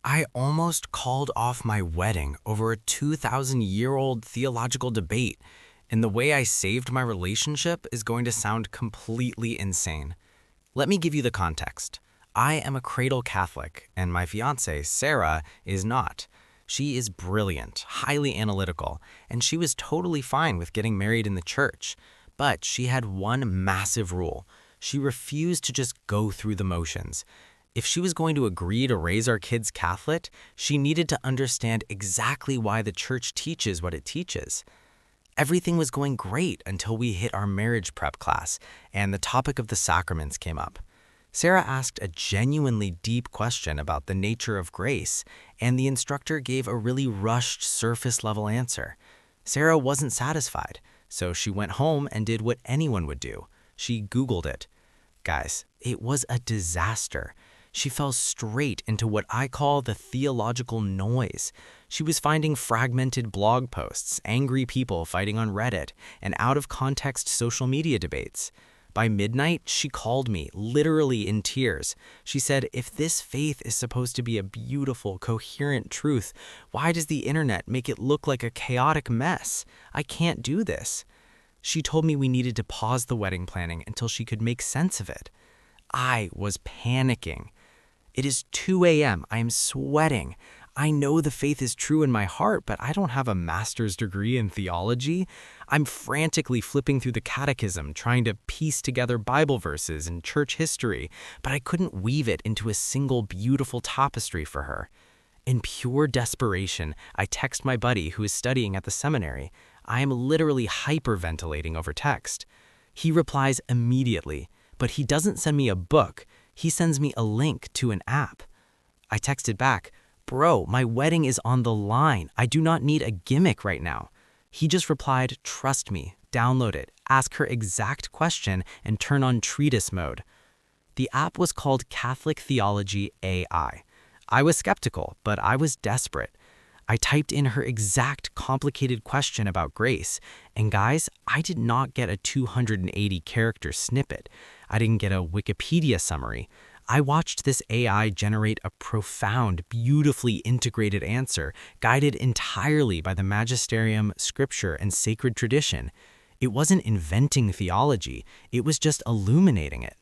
I almost called off my wedding over a 2,000-year-old theological debate, and the way I saved my relationship is going to sound completely insane. Let me give you the context. I am a cradle Catholic, and my fiance, Sarah, is not. She is brilliant, highly analytical, and she was totally fine with getting married in the church. But she had one massive rule. She refused to just go through the motions. If she was going to agree to raise our kids Catholic, she needed to understand exactly why the church teaches what it teaches. Everything was going great until we hit our marriage prep class, and the topic of the sacraments came up. Sarah asked a genuinely deep question about the nature of grace, and the instructor gave a really rushed, surface-level answer. Sarah wasn't satisfied, so she went home and did what anyone would do. She Googled it. Guys, it was a disaster. She fell straight into what I call the theological noise. She was finding fragmented blog posts, angry people fighting on Reddit, and out-of-context social media debates. By midnight, she called me, literally in tears. She said, if this faith is supposed to be a beautiful, coherent truth, why does the internet make it look like a chaotic mess? I can't do this. She told me we needed to pause the wedding planning until she could make sense of it. I was panicking. It is 2 a.m. I am sweating. I know the faith is true in my heart, but I don't have a master's degree in theology. I'm frantically flipping through the catechism, trying to piece together Bible verses and church history, but I couldn't weave it into a single beautiful tapestry for her. In pure desperation, I text my buddy who is studying at the seminary. I am literally hyperventilating over text. He replies immediately, but he doesn't send me a book. He sends me a link to an app. I texted back, "Bro, my wedding is on the line. I do not need a gimmick right now." He just replied, "Trust me, download it, ask her exact question, and turn on treatise mode." The app was called Catholic Theology AI. I was skeptical, but I was desperate. I typed in her exact complicated question about grace, and guys, I did not get a 280-character snippet. I didn't get a Wikipedia summary. I watched this AI generate a profound, beautifully integrated answer, guided entirely by the magisterium, scripture, and sacred tradition. It wasn't inventing theology, it was just illuminating it.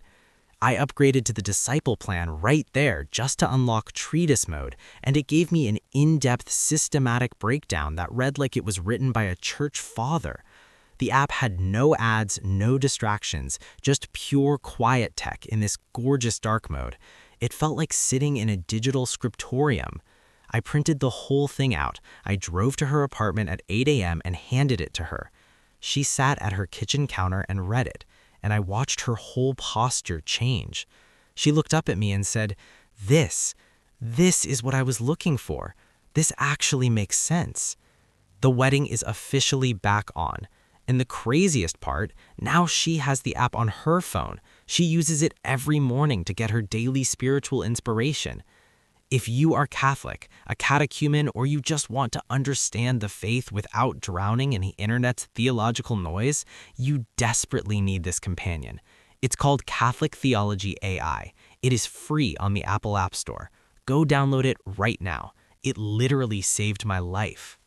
I upgraded to the disciple plan right there just to unlock treatise mode, and it gave me an in-depth systematic breakdown that read like it was written by a church father. The app had no ads, no distractions, just pure quiet tech in this gorgeous dark mode. It felt like sitting in a digital scriptorium. I printed the whole thing out. I drove to her apartment at 8 a.m. and handed it to her. She sat at her kitchen counter and read it, and I watched her whole posture change. She looked up at me and said, This is what I was looking for. This actually makes sense." The wedding is officially back on. And the craziest part, now she has the app on her phone. She uses it every morning to get her daily spiritual inspiration. If you are Catholic, a catechumen, or you just want to understand the faith without drowning in the internet's theological noise, you desperately need this companion. It's called Catholic Theology AI. It is free on the Apple App Store. Go download it right now. It literally saved my life.